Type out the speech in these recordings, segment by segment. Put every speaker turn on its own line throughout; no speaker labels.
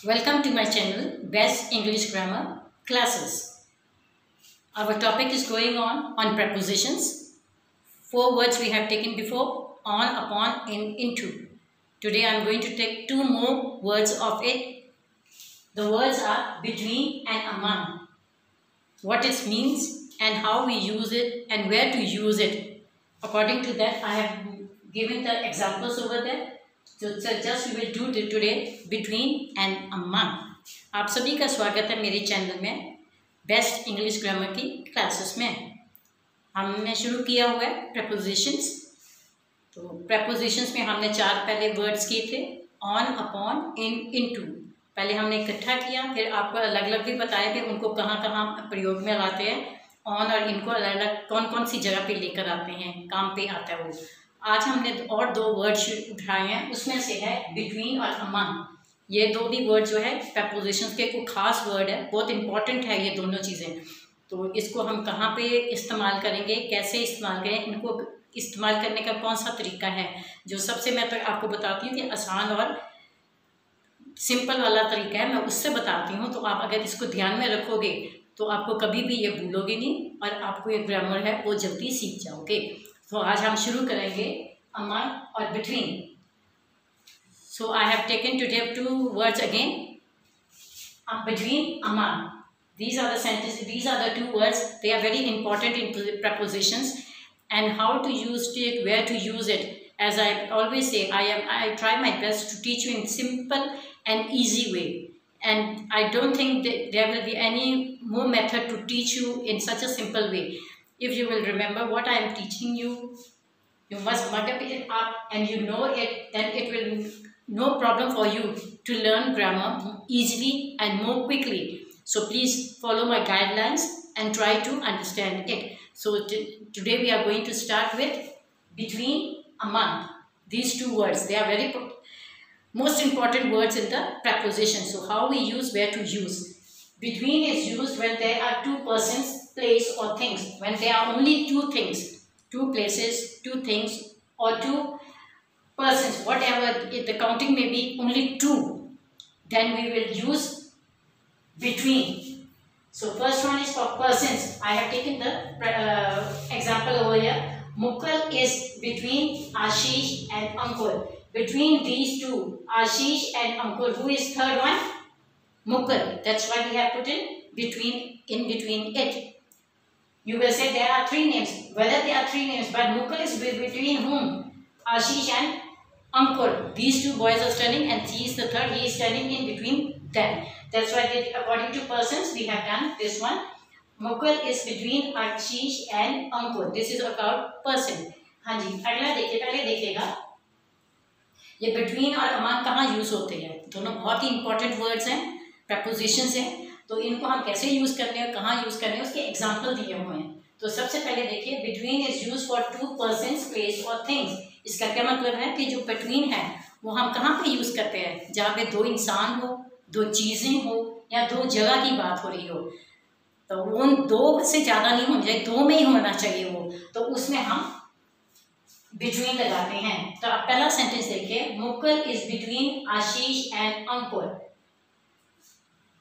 Welcome to my channel, Best English Grammar Classes. Our topic is going on prepositions. 4 words we have taken before: on, upon, in, into. Today I am going to take 2 more words of it. The words are between and among. What it means and how we use it and where to use it. According to that, I have given the examples over there. So just we will do today between and among. आप सभी का स्वागत है मेरे channel में best English grammar की classes में। हमने शुरू किया हुआ है प्रपोजिशंस। तो प्रपोजिशंस में हमने 4 पहले वर्ड्स किए थे: ऑन, अपॉन, इन, इनटू। पहले हमने इकट्ठा किया, फिर आपको अलग अलग भी बताए थे उनको कहाँ कहाँ प्रयोग में लाते हैं। ऑन और इनको अलग अलग कौन कौन सी जगह पे लेकर आते हैं, काम पे आता है वो। आज हमने और 2 वर्ड्स उठाए हैं, उसमें से है बिटवीन और अमंग। ये 2 भी वर्ड जो है प्रपोजिशंस के कोई खास वर्ड है, बहुत इंपॉर्टेंट है ये दोनों चीज़ें। तो इसको हम कहाँ पे इस्तेमाल करेंगे, कैसे इस्तेमाल करें, इनको इस्तेमाल करने का कौन सा तरीका है। जो सबसे मैं तो आपको बताती हूँ कि आसान और सिंपल वाला तरीका है, मैं उससे बताती हूँ। तो आप अगर इसको ध्यान में रखोगे तो आपको कभी भी ये भूलोगे नहीं और आपको ये ग्रामर है वो जल्दी सीख जाओगे। तो आज हम शुरू करेंगे among और between. So I have taken today 2 words again, between, among. These are the sentences. These are the 2 words. They are very important in prepositions, and how to use it, where to use it. As I always say, I try my best to teach you in simple and easy way, and I don't think that there will be any more method to teach you in such a simple way. If you will remember what I am teaching you, you must multiply it up and you know it, then it will no problem for you to learn grammar easily and more quickly. So please follow my guidelines and try to understand it. So today we are going to start with between, among. These 2 words, they are very most important words in the preposition. So how we use, where to use. Between is used when there are 2 persons, place or things. When there are only 2 things, 2 places, 2 things or 2 persons, whatever the counting may be, only 2, then we will use between. So first one is for persons. I have taken the example over here. Mukul is between Ashish and Ankur. Between these 2, Ashish and Ankur, who is third one? Mukul. That's why we have put in between it. You will say there are 3 names. Whether there are 3 names, but Mukul is between whom? Ashish and Ankur. These 2 boys are standing and he is the third. He is standing in between them. That's why according to persons we have done this one. Mukul is between Ashish and Ankur. This is about person. हाँ जी, अगला देखिए, पहले देखिएगा ये between और among कहाँ use होते हैं। दोनों बहुत ही इंपॉर्टेंट वर्ड्स हैं, प्रपोजिशंस हैं। तो इनको हम कैसे यूज़ करने हैं, कहाँ यूज़ करने हैं, उसके एग्जाम्पल दिए हुए हैं। तो सबसे पहले देखिए, between is use for 2 persons, place और थिंग्स। इसका क्या मतलब है कि जो बिटवीन है वो हम कहाँ पे यूज़ करते हैं, जहाँ पे 2 इंसान हो, 2 चीज़ें हो या 2 जगह की बात हो रही हो। तो उन 2 से ज़्यादा नहीं होना चाहिए, 2 में ही होना चाहिए वो, तो उसमें हम बिटवीन लगाते हैं। तो आप पहला सेंटेंस देखिए, Mukul is between Ashish and Ankur.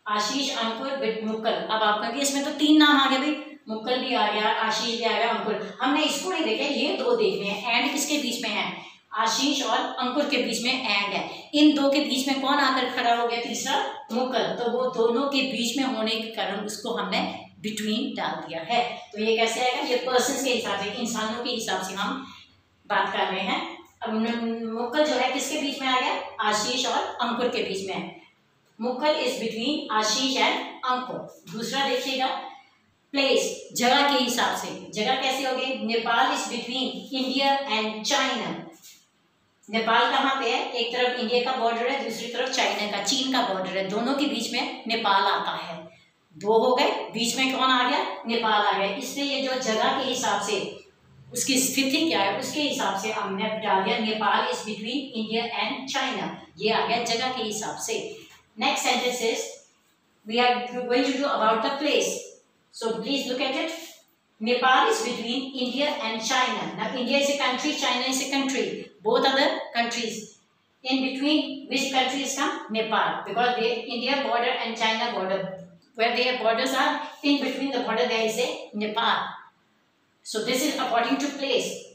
Ashish, Ankur, Mukul. अब आप कहेंगे इसमें तो 3 नाम आ गए भाई, मुकुल भी आ गया, आशीष भी आ गया, अंकुर। हमने इसको नहीं देखा, ये 2 देखने हैं। एंड किसके बीच में है? आशीष और अंकुर के बीच में एंड है। इन 2 के बीच में कौन आकर खड़ा हो गया? तीसरा, मुकुल। तो वो दोनों के बीच में होने के कारण उसको हमने बिटवीन डाल दिया है। तो ये कैसे आएगा? ये पर्सन के हिसाब से, इंसानों के हिसाब से हम बात कर रहे हैं। अब मुकुल जो है किसके बीच में आ गया? आशीष और अंकुर के बीच में है। Mukul is between Ashish and Ankur. दूसरा देखिएगा, प्लेस, जगह के हिसाब से। जगह कैसे होगी? Nepal is between India and China. Nepal कहाँ पे है? एक तरफ इंडिया का बॉर्डर है, दूसरी तरफ चाइना का, चीन का बॉर्डर है। दोनों के बीच में नेपाल आता है। 2 हो गए, बीच में कौन आ गया? नेपाल आ गया। इसलिए ये जो जगह के हिसाब से उसकी स्थिति क्या है उसके हिसाब से हमने डाल दिया Nepal is between India and China. ये आ गया जगह के हिसाब से। Next sentence is we are going to do about the place. So please look at it. Nepal is between India and China. Now India is a country, China is a country. Both are the countries. In between which countries come? Nepal, because India border and China border, where their borders are, in between the border there is a Nepal. So this is according to place,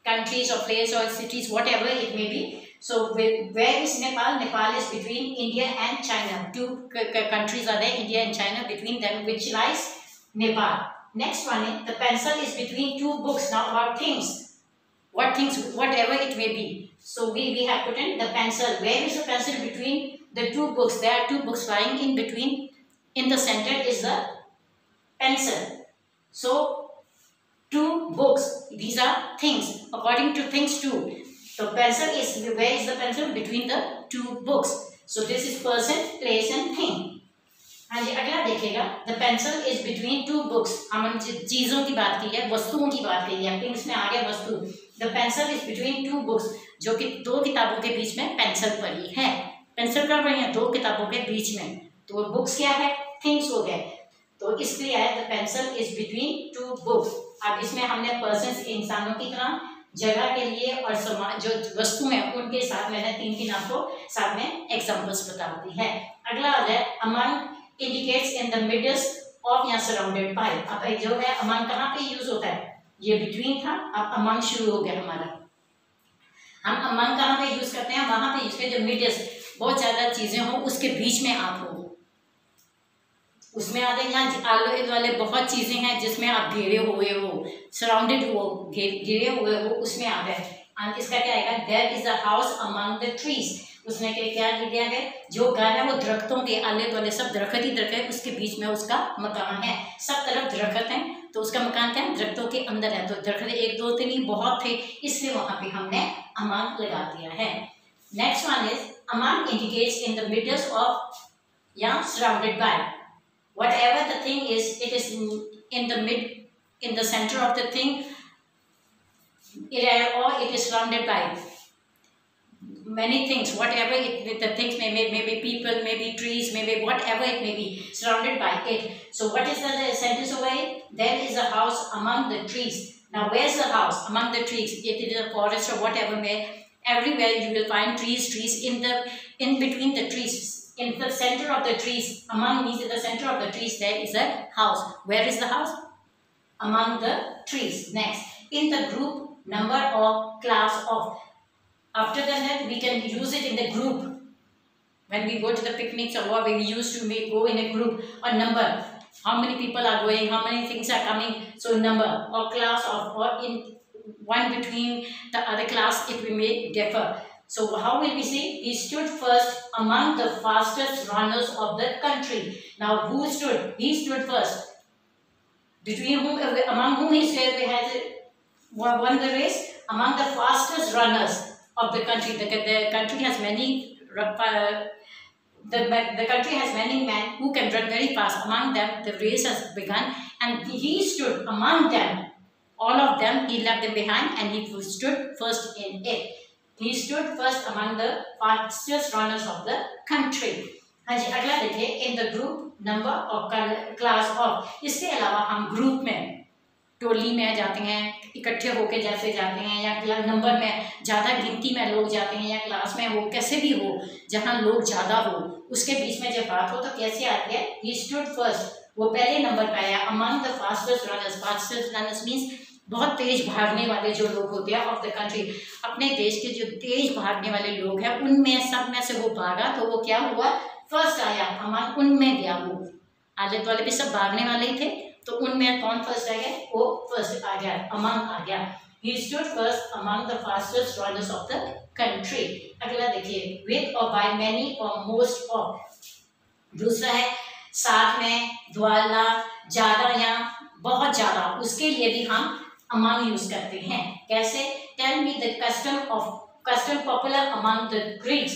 countries or place or cities, whatever it may be. So where is Nepal? Nepal is between India and China. Two countries are there, India and China. Between them, which lies Nepal. Next one is the pencil is between two books. Now about things. What things, whatever it may be. So we have put in the pencil. Where is the pencil between the two books? There are two books lying in between. In the center is the pencil. So two books. These are things. According to things too. So pencil is, where is the pencil? Between the two books. So this is person, place and thing. हाँ जी, अगला देखिएगा, the pencil is between two books. हमने चीजों की बात की है, वस्तुओं की बात की है, थिंग्स में आ गया वस्तु. The pencil is between two books, जो कि दो किताबों के बीच में पेंसिल पड़ी है. पेंसिल कहाँ पड़ी है? दो किताबों के बीच में. तो बुक्स क्या है? थिंग्स हो गए. तो इसलिए है the pencil is between two books. अब इसमें हमने persons, इंसानों की तरह, जगह के लिए और समाज जो वस्तु हैं उनके साथ मैंने तीन आपको साथ में एग्जांपल्स बता दी है. अगला आ जाए among indicates in the midst of या surrounded by. अब जो है among कहाँ पे यूज होता है? ये between था, अब among शुरू हो गया हमारा. हम among कहाँ पे यूज करते हैं? वहां पे यूज करते हैं जो midst, बहुत ज्यादा चीजें हो उसके बीच में आप हो, उसमें आ जाए. यहाँ आले वाले बहुत चीजें हैं जिसमें आप घिरे हुए हो, सराउंडेड हो, घिरे हुए हो, उसमें आ गए. इसका क्या आएगा? There is a house among the trees. उसने क्या दिया है? जो घर है वो दरख्तों के आले दुआले सब दरख्त ही दरख्त है, उसके बीच में उसका मकान है. सब तरफ दरख्त हैं तो उसका मकान क्या है? दरख्तों के अंदर है. तो दरख्त एक दो थे नहीं, बहुत थे, इसलिए वहां पे हमने अमंग लगा दिया है. Next one is among indicates in the middle of या surrounded by. Whatever the thing is, it is in the center of the thing, or it is surrounded by many things. Whatever the things may be people, maybe trees, maybe whatever it may be, surrounded by it. So what is the sentence over here? There is a house among the trees. Now where's the house? Among the trees. It is a forest or whatever. Everywhere you will find trees in between the trees. In the center of the trees, among means in the center of the trees, there is a house. Where is the house? Among the trees. Next, in the group, number or class of. After that, we can use it in the group. When we go to the picnics or what, we used to go in a group or number. How many people are going? How many things are coming? So number or class of, or in one between the other class, it may differ. So how will we say? He stood first among the fastest runners of the country. Now who stood? He stood first. Between whom, among whom he said we had won the race? Among the fastest runners of the country. The country has many. The country has many men who can run very fast. Among them, the race has begun, and he stood among them. All of them, he left them behind, and he stood first in it. He stood first among the fastest runners of the country. हाँ जी, अगला देखिए, in the group, number और class of. इसके अलावा हम group में, टोली में जाते हैं, इकट्ठे होके जैसे जाते हैं, या नंबर में ज़्यादा गिनती में लोग जाते हैं, या क्लास में हो, कैसे भी हो, जहाँ लोग ज़्यादा हो, उसके बीच में जब बात हो तो कैसे आती है? He stood first. वो पहले नंबर पे आया. Among the fastest runners. Fastest runners means बहुत तेज भागने वाले जो लोग होते हैं ऑफ द कंट्री. अपने देश के जो तेज भागने वाले लोग हैं उनमें सब में से वो भागा, तो वो क्या हुआ? फर्स्ट आया. अमंग उनमें गया. वो आले वाले भी सब भागने वाले ही थे, तो उनमें कौन फर्स्ट आ गया? वो फर्स्ट आ गया, अमंग आ गया. He stood first among the fastest runners of the country. अगला देखिए, with or by many or most of. दूसरा है साथ में, द्वारा, ज्यादा या बहुत ज्यादा, उसके लिए भी हम among यूज करते हैं. कैसे? Tell me the custom popular among the Greeks.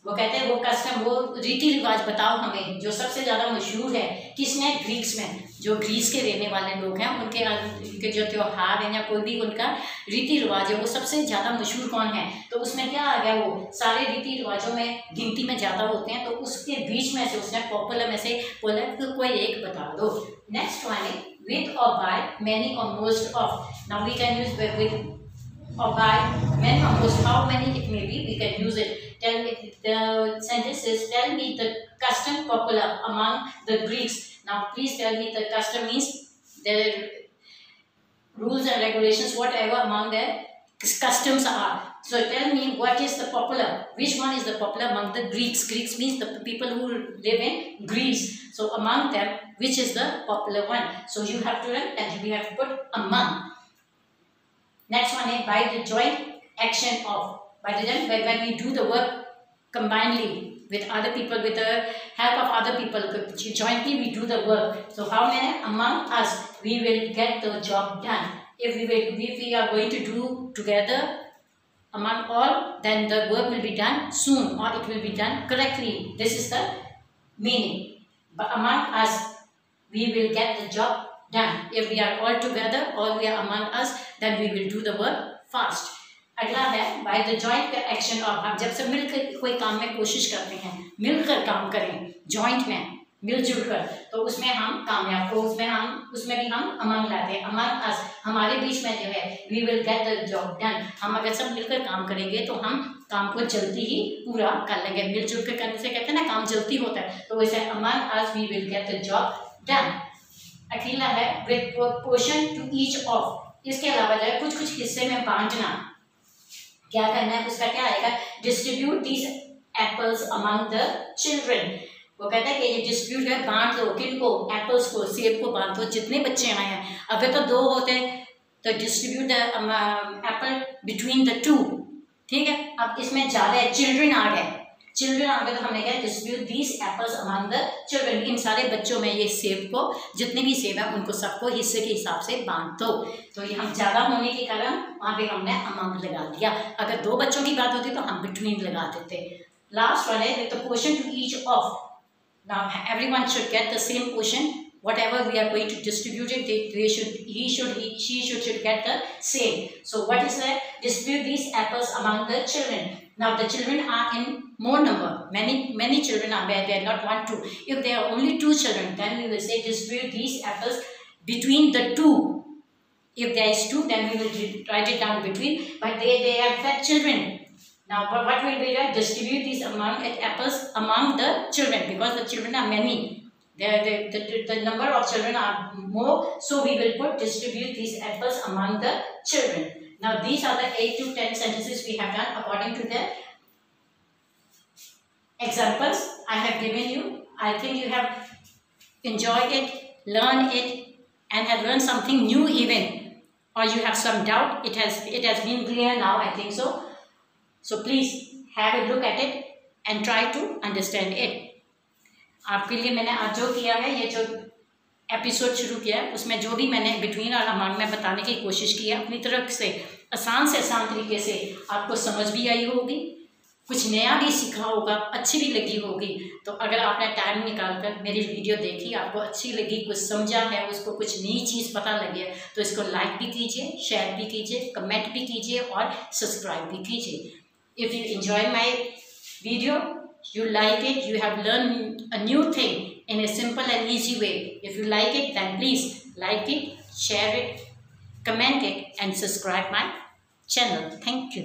वो कहते हैं वो कस्टम, वो रीति रिवाज बताओ हमें जो सबसे ज्यादा मशहूर है. किसने? ग्रीक्स में. जो ग्रीस के रहने वाले लोग हैं उनके जो त्योहार है या कोई भी उनका रीति रिवाज है वो सबसे ज्यादा मशहूर कौन है? तो उसमें क्या आ गया? वो सारे रीति रिवाजों में गिनती में ज्यादा होते हैं, तो उसके बीच में से उसने पॉपुलर में से बोला तो कोई एक बता दो. नेक्स्ट वन है with or by many or most of. Now we can use with or by many or most. How many it may be, we can use it. tell me the sentence is tell me the custom popular among the Greeks. Now please tell me the custom means the rules and regulations, whatever among their customs are. So tell me what is the popular, which one is the popular among the Greeks. Greeks means the people who live in Greece. So among them, which is the popular one? So you have to write and we have to put among. Next one is by the joint action of. By the time when we do the work combinedly with other people, with the help of other people, jointly we do the work. So how many among us we will get the job done? If we are going to do together among all, then the work will be done soon or it will be done correctly. This is the meaning. But among us we will get the job done. If we are all together or we are among us, then we will do the work fast. अगला है by the joint action of. हम जब सब मिलकर कोई काम में कोशिश करते हैं, मिलकर काम करें, जॉइंट में मिलजुल कर, तो उसमें हम कामयाब हो, उसमें भी हम अमंग लाते हैं. अमंग अस हमारे बीच में जो है we will get the job done. हम अगर सब मिलकर काम करेंगे तो हम काम को जल्दी ही पूरा कर लेंगे. मिलजुल कर करने से कहते हैं ना काम जल्दी होता है, तो वैसे among us we will get the job done. अगला है with portion to each of. इसके अलावा जो है कुछ कुछ हिस्से में बांटना. क्या करना है, उसका क्या आएगा, distribute these apples among the children. वो कहता है कि ये डिस्ट्रीब्यूट है, बांट दो. किनको? एप्पल्स को, सेब को बांट दो. जितने बच्चे आए हैं, अगर तो 2 होते तो distribute the Apple between the 2. ठीक है. अब इसमें ज़्यादा है, चिल्ड्रन आ गए तो हमने क्या distribute these apples among the children. इन सारे बच्चों में ये सेब को, जितने भी सेब है उनको सबको हिस्से के हिसाब से बांट दो. तो ये हम ज़्यादा होने के कारण वहाँ पे हमने अमंग लगा दिया. अगर 2 बच्चों की बात होती तो हम बिटवीन लगा देते. लास्ट वन है with the portion to each of. Now everyone should get the same portion. Whatever we are going to distribute it, she should get the same. So what is that? Distribute these apples among the children. Now the children are in more number. Many children are there. They are not 1, 2. If there are only 2 children, then we will say distribute these apples between the 2. If there is 2, then we will write it down between. But they are fat children. Now what will be that? Distribute these apples among the children, because the children are many. The number of children are more, so we will distribute these apples among the children. Now these are the 8 to 10 sentences we have done according to the examples I have given you. I think you have enjoyed it, learned it, and have learned something new even, or you have some doubt. It has been clear now, I think so. So please have a look at it and try to understand it. आपके लिए मैंने आज जो किया है, ये जो episode शुरू किया है, उसमें जो भी मैंने बिटवीन और अमंग में बताने की कोशिश की है, अपनी तरफ से आसान तरीके से आपको समझ भी आई होगी, कुछ नया भी सीखा होगा, अच्छी भी लगी होगी. तो अगर आपने टाइम निकाल कर मेरी वीडियो देखी, आपको अच्छी लगी, कुछ समझा है, उसको कुछ नई चीज़ पता लगी है, तो इसको लाइक भी कीजिए, शेयर भी कीजिए, कमेंट भी कीजिए और सब्सक्राइब भी कीजिए. If you enjoy my video, you like it, you have learned a new thing in a simple and easy way. If you like it, then please like it, share it, comment it and subscribe my channel. Thank you.